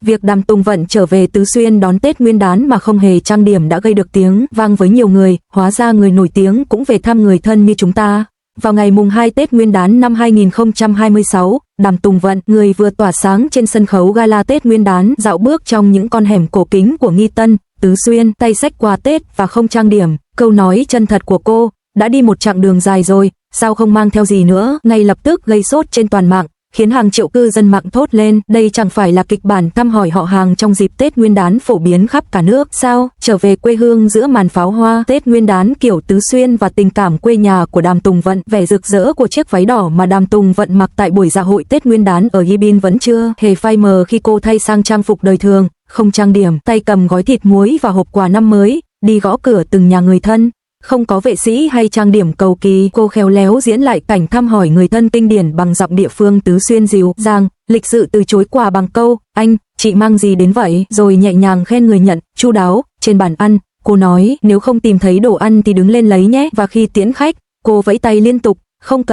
Việc Đàm Tùng Vận trở về Tứ Xuyên đón Tết Nguyên đán mà không hề trang điểm đã gây được tiếng vang với nhiều người, hóa ra người nổi tiếng cũng về thăm người thân như chúng ta. Vào ngày mùng 2 Tết Nguyên đán năm 2026, Đàm Tùng Vận, người vừa tỏa sáng trên sân khấu gala Tết Nguyên đán, dạo bước trong những con hẻm cổ kính của Nghi Tân, Tứ Xuyên, tay xách quà Tết và không trang điểm. Câu nói chân thật của cô, đã đi một chặng đường dài rồi, sao không mang theo gì nữa, ngay lập tức gây sốt trên toàn mạng, khiến hàng triệu cư dân mạng thốt lên, đây chẳng phải là kịch bản thăm hỏi họ hàng trong dịp Tết Nguyên đán phổ biến khắp cả nước sao? Trở về quê hương giữa màn pháo hoa Tết Nguyên đán kiểu Tứ Xuyên và tình cảm quê nhà của Đàm Tùng Vận, vẻ rực rỡ của chiếc váy đỏ mà Đàm Tùng Vận mặc tại buổi dạ hội Tết Nguyên đán ở Yibin vẫn chưa hề phai mờ khi cô thay sang trang phục đời thường, không trang điểm, tay cầm gói thịt muối và hộp quà năm mới, đi gõ cửa từng nhà người thân. Không có vệ sĩ hay trang điểm cầu kỳ, cô khéo léo diễn lại cảnh thăm hỏi người thân kinh điển bằng giọng địa phương Tứ Xuyên dịu dàng, lịch sự từ chối quà bằng câu, anh, chị mang gì đến vậy, rồi nhẹ nhàng khen người nhận, chu đáo. Trên bàn ăn, cô nói, nếu không tìm thấy đồ ăn thì đứng lên lấy nhé, và khi tiễn khách, cô vẫy tay liên tục, không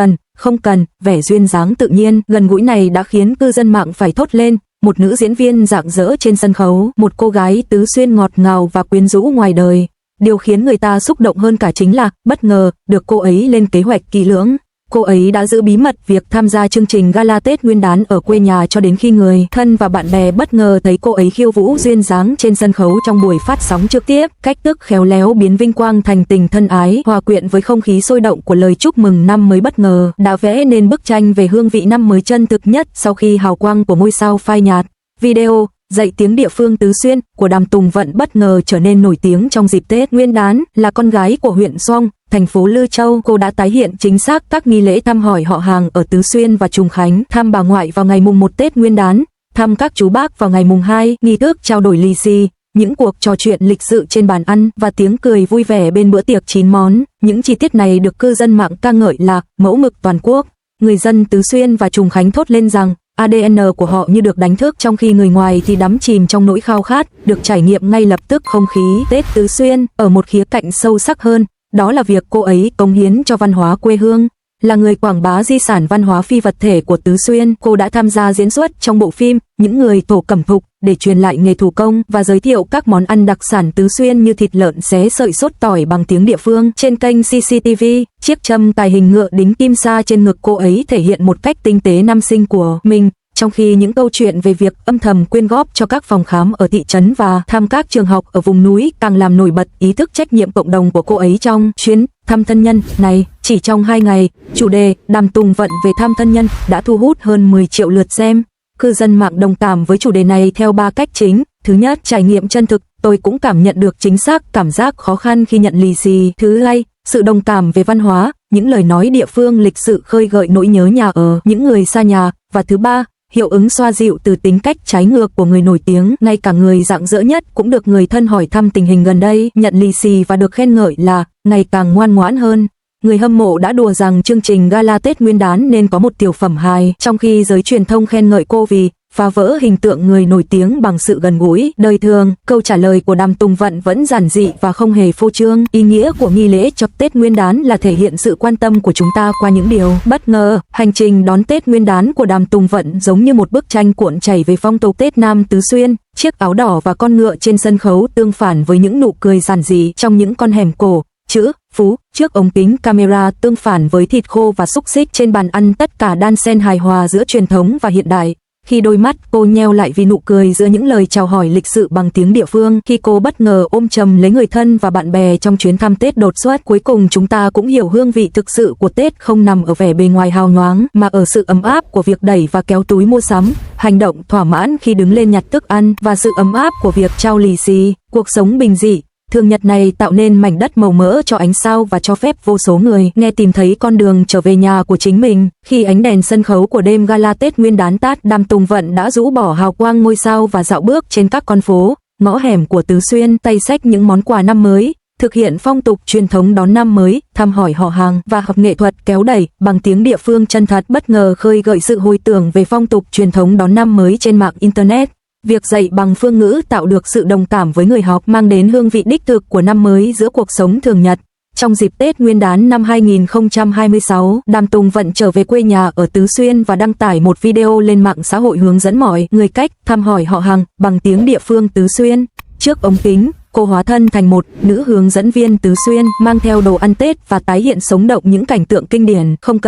cần, vẻ duyên dáng tự nhiên, gần gũi này đã khiến cư dân mạng phải thốt lên. Một nữ diễn viên rạng rỡ trên sân khấu, một cô gái Tứ Xuyên ngọt ngào và quyến rũ ngoài đời. Điều khiến người ta xúc động hơn cả chính là, bất ngờ, được cô ấy lên kế hoạch kỹ lưỡng. Cô ấy đã giữ bí mật việc tham gia chương trình gala Tết Nguyên đán ở quê nhà cho đến khi người thân và bạn bè bất ngờ thấy cô ấy khiêu vũ duyên dáng trên sân khấu trong buổi phát sóng trực tiếp. Cách thức khéo léo biến vinh quang thành tình thân ái, hòa quyện với không khí sôi động của lời chúc mừng năm mới bất ngờ, đã vẽ nên bức tranh về hương vị năm mới chân thực nhất sau khi hào quang của ngôi sao phai nhạt. Video dạy tiếng địa phương Tứ Xuyên của Đàm Tùng Vận bất ngờ trở nên nổi tiếng trong dịp Tết Nguyên đán. Là con gái của huyện Xoong, thành phố Lư Châu, cô đã tái hiện chính xác các nghi lễ thăm hỏi họ hàng ở Tứ Xuyên và Trùng Khánh, thăm bà ngoại vào ngày mùng 1 Tết Nguyên đán, thăm các chú bác vào ngày mùng 2, nghi thức trao đổi lì xì, những cuộc trò chuyện lịch sự trên bàn ăn và tiếng cười vui vẻ bên bữa tiệc 9 món. Những chi tiết này được cư dân mạng ca ngợi là mẫu mực toàn quốc. Người dân Tứ Xuyên và Trùng Khánh thốt lên rằng ADN của họ như được đánh thức, trong khi người ngoài thì đắm chìm trong nỗi khao khát được trải nghiệm ngay lập tức không khí Tết Tứ Xuyên. Ở một khía cạnh sâu sắc hơn, đó là việc cô ấy cống hiến cho văn hóa quê hương. Là người quảng bá di sản văn hóa phi vật thể của Tứ Xuyên, cô đã tham gia diễn xuất trong bộ phim Những người thổ cẩm thục để truyền lại nghề thủ công và giới thiệu các món ăn đặc sản Tứ Xuyên như thịt lợn xé sợi sốt tỏi bằng tiếng địa phương. Trên kênh CCTV, chiếc châm cài hình ngựa đính kim sa trên ngực cô ấy thể hiện một cách tinh tế năm sinh của mình, trong khi những câu chuyện về việc âm thầm quyên góp cho các phòng khám ở thị trấn và thăm các trường học ở vùng núi càng làm nổi bật ý thức trách nhiệm cộng đồng của cô ấy trong chuyến thăm thân nhân này. Chỉ trong 2 ngày, chủ đề Đàm Tùng Vận về thăm thân nhân đã thu hút hơn 10 triệu lượt xem. Cư dân mạng đồng cảm với chủ đề này theo 3 cách chính. Thứ nhất, trải nghiệm chân thực, tôi cũng cảm nhận được chính xác cảm giác khó khăn khi nhận lì xì. Thứ hai, sự đồng cảm về văn hóa, những lời nói địa phương lịch sự khơi gợi nỗi nhớ nhà ở những người xa nhà. Và thứ ba, hiệu ứng xoa dịu từ tính cách trái ngược của người nổi tiếng. Ngay cả người rạng rỡ nhất cũng được người thân hỏi thăm tình hình gần đây, nhận lì xì và được khen ngợi là ngày càng ngoan ngoãn hơn. Người hâm mộ đã đùa rằng chương trình gala Tết Nguyên đán nên có một tiểu phẩm hài, trong khi giới truyền thông khen ngợi cô vì phá vỡ hình tượng người nổi tiếng bằng sự gần gũi, đời thường. Câu trả lời của Đàm Tùng Vận vẫn giản dị và không hề phô trương. Ý nghĩa của nghi lễ chọc Tết Nguyên đán là thể hiện sự quan tâm của chúng ta qua những điều bất ngờ. Hành trình đón Tết Nguyên đán của Đàm Tùng Vận giống như một bức tranh cuộn chảy về phong tục Tết Nam Tứ Xuyên. Chiếc áo đỏ và con ngựa trên sân khấu tương phản với những nụ cười giản dị trong những con hẻm cổ. Chữ Phú trước ống kính camera tương phản với thịt khô và xúc xích trên bàn ăn, tất cả đan xen hài hòa giữa truyền thống và hiện đại. Khi đôi mắt cô nheo lại vì nụ cười giữa những lời chào hỏi lịch sự bằng tiếng địa phương, khi cô bất ngờ ôm chầm lấy người thân và bạn bè trong chuyến thăm Tết đột xuất, cuối cùng chúng ta cũng hiểu hương vị thực sự của Tết không nằm ở vẻ bề ngoài hào nhoáng, mà ở sự ấm áp của việc đẩy và kéo túi mua sắm, hành động thỏa mãn khi đứng lên nhặt thức ăn và sự ấm áp của việc trao lì xì. Cuộc sống bình dị thường nhật này tạo nên mảnh đất màu mỡ cho ánh sao và cho phép vô số người nghe tìm thấy con đường trở về nhà của chính mình. Khi ánh đèn sân khấu của đêm gala Tết Nguyên đán tắt, Đàm Tùng Vận đã rũ bỏ hào quang ngôi sao và dạo bước trên các con phố, ngõ hẻm của Tứ Xuyên, tay xách những món quà năm mới, thực hiện phong tục truyền thống đón năm mới, thăm hỏi họ hàng và học nghệ thuật kéo đẩy bằng tiếng địa phương chân thật, bất ngờ khơi gợi sự hồi tưởng về phong tục truyền thống đón năm mới trên mạng internet. Việc dạy bằng phương ngữ tạo được sự đồng cảm với người học, mang đến hương vị đích thực của năm mới giữa cuộc sống thường nhật. Trong dịp Tết Nguyên đán năm 2026, Đàm Tùng Vận trở về quê nhà ở Tứ Xuyên và đăng tải một video lên mạng xã hội hướng dẫn mọi người cách thăm hỏi họ hàng bằng tiếng địa phương Tứ Xuyên. Trước ống kính, cô hóa thân thành một nữ hướng dẫn viên Tứ Xuyên, mang theo đồ ăn Tết và tái hiện sống động những cảnh tượng kinh điển. Không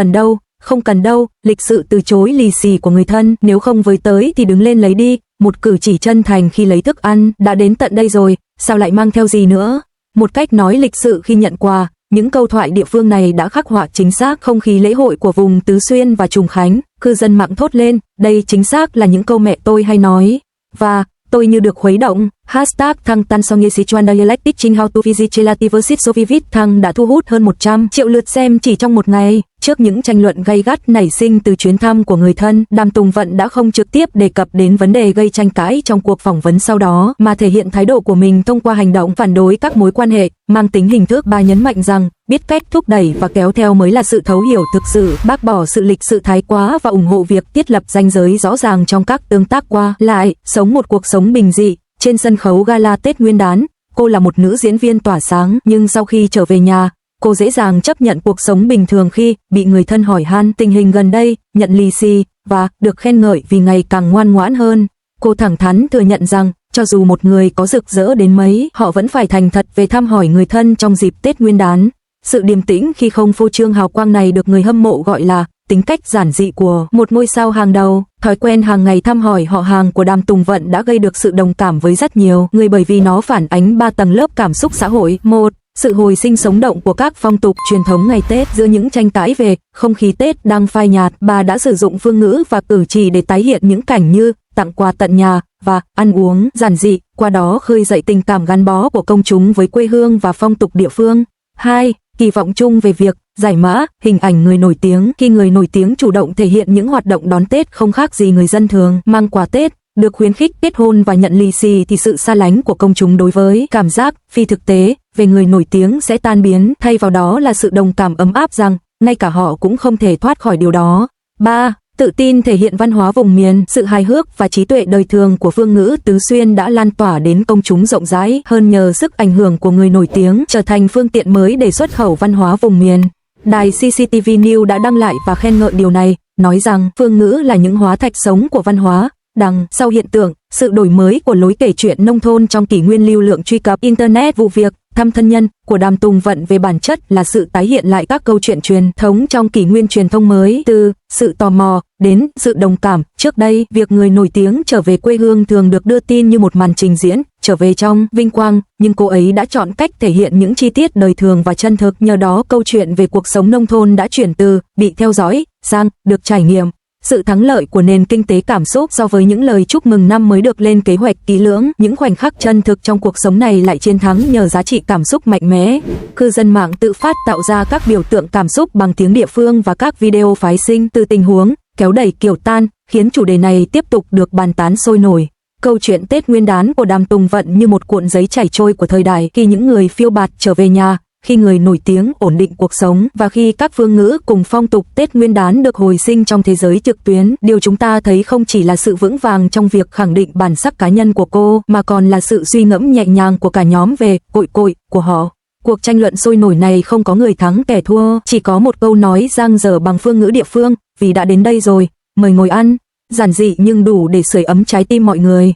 cần đâu, lịch sự từ chối lì xì của người thân, nếu không với tới thì đứng lên lấy đi, một cử chỉ chân thành khi lấy thức ăn, đã đến tận đây rồi, sao lại mang theo gì nữa? Một cách nói lịch sự khi nhận quà, những câu thoại địa phương này đã khắc họa chính xác không khí lễ hội của vùng Tứ Xuyên và Trùng Khánh. Cư dân mạng thốt lên, đây chính xác là những câu mẹ tôi hay nói. Và tôi như được khuấy động. Hashtag thăng tan song Sichuan dialect teaching how to visit Relatives Sovivit thăng đã thu hút hơn 100 triệu lượt xem chỉ trong một ngày. Trước những tranh luận gay gắt nảy sinh từ chuyến thăm của người thân, Đàm Tùng Vận đã không trực tiếp đề cập đến vấn đề gây tranh cãi trong cuộc phỏng vấn sau đó, mà thể hiện thái độ của mình thông qua hành động phản đối các mối quan hệ mang tính hình thức. Bà nhấn mạnh rằng, biết cách thúc đẩy và kéo theo mới là sự thấu hiểu thực sự, bác bỏ sự lịch sự thái quá và ủng hộ việc thiết lập ranh giới rõ ràng trong các tương tác qua lại, sống một cuộc sống bình dị. Trên sân khấu gala Tết Nguyên đán, cô là một nữ diễn viên tỏa sáng, nhưng sau khi trở về nhà, cô dễ dàng chấp nhận cuộc sống bình thường khi bị người thân hỏi han tình hình gần đây, nhận lì xì và được khen ngợi vì ngày càng ngoan ngoãn hơn. Cô thẳng thắn thừa nhận rằng, cho dù một người có rực rỡ đến mấy, họ vẫn phải thành thật về thăm hỏi người thân trong dịp Tết Nguyên đán. Sự điềm tĩnh khi không phô trương hào quang này được người hâm mộ gọi là tính cách giản dị của một ngôi sao hàng đầu. Thói quen hàng ngày thăm hỏi họ hàng của Đàm Tùng Vận đã gây được sự đồng cảm với rất nhiều người bởi vì nó phản ánh 3 tầng lớp cảm xúc xã hội. 1. Sự hồi sinh sống động của các phong tục truyền thống ngày Tết. Giữa những tranh cãi về không khí Tết đang phai nhạt, bà đã sử dụng phương ngữ và cử chỉ để tái hiện những cảnh như tặng quà tận nhà và ăn uống giản dị, qua đó khơi dậy tình cảm gắn bó của công chúng với quê hương và phong tục địa phương. 2. Kỳ vọng chung về việc giải mã hình ảnh người nổi tiếng. Khi người nổi tiếng chủ động thể hiện những hoạt động đón Tết không khác gì người dân thường, mang quà Tết, được khuyến khích kết hôn và nhận lì xì, thì sự xa lánh của công chúng đối với cảm giác phi thực tế về người nổi tiếng sẽ tan biến, thay vào đó là sự đồng cảm ấm áp rằng ngay cả họ cũng không thể thoát khỏi điều đó. 3. Tự tin thể hiện văn hóa vùng miền. Sự hài hước và trí tuệ đời thường của phương ngữ Tứ Xuyên đã lan tỏa đến công chúng rộng rãi hơn nhờ sức ảnh hưởng của người nổi tiếng, trở thành phương tiện mới để xuất khẩu văn hóa vùng miền. Đài CCTV News đã đăng lại và khen ngợi điều này, nói rằng phương ngữ là những hóa thạch sống của văn hóa. Đằng sau hiện tượng, sự đổi mới của lối kể chuyện nông thôn trong kỷ nguyên lưu lượng truy cập Internet, vụ việc thăm thân nhân của Đàm Tùng Vận về bản chất là sự tái hiện lại các câu chuyện truyền thống trong kỷ nguyên truyền thông mới, từ sự tò mò đến sự đồng cảm. Trước đây, việc người nổi tiếng trở về quê hương thường được đưa tin như một màn trình diễn, trở về trong vinh quang, nhưng cô ấy đã chọn cách thể hiện những chi tiết đời thường và chân thực. Nhờ đó, câu chuyện về cuộc sống nông thôn đã chuyển từ bị theo dõi sang được trải nghiệm. Sự thắng lợi của nền kinh tế cảm xúc so với những lời chúc mừng năm mới được lên kế hoạch kỹ lưỡng, những khoảnh khắc chân thực trong cuộc sống này lại chiến thắng nhờ giá trị cảm xúc mạnh mẽ. Cư dân mạng tự phát tạo ra các biểu tượng cảm xúc bằng tiếng địa phương và các video phái sinh từ tình huống kéo đẩy kiểu tan, khiến chủ đề này tiếp tục được bàn tán sôi nổi. Câu chuyện Tết Nguyên đán của Đàm Tùng Vận như một cuộn giấy chảy trôi của thời đại, khi những người phiêu bạt trở về nhà, khi người nổi tiếng ổn định cuộc sống, và khi các phương ngữ cùng phong tục Tết Nguyên đán được hồi sinh trong thế giới trực tuyến. Điều chúng ta thấy không chỉ là sự vững vàng trong việc khẳng định bản sắc cá nhân của cô, mà còn là sự suy ngẫm nhẹ nhàng của cả nhóm về cội của họ. Cuộc tranh luận sôi nổi này không có người thắng kẻ thua, chỉ có một câu nói dang dở bằng phương ngữ địa phương: vì đã đến đây rồi, mời ngồi ăn. Giản dị nhưng đủ để sưởi ấm trái tim mọi người.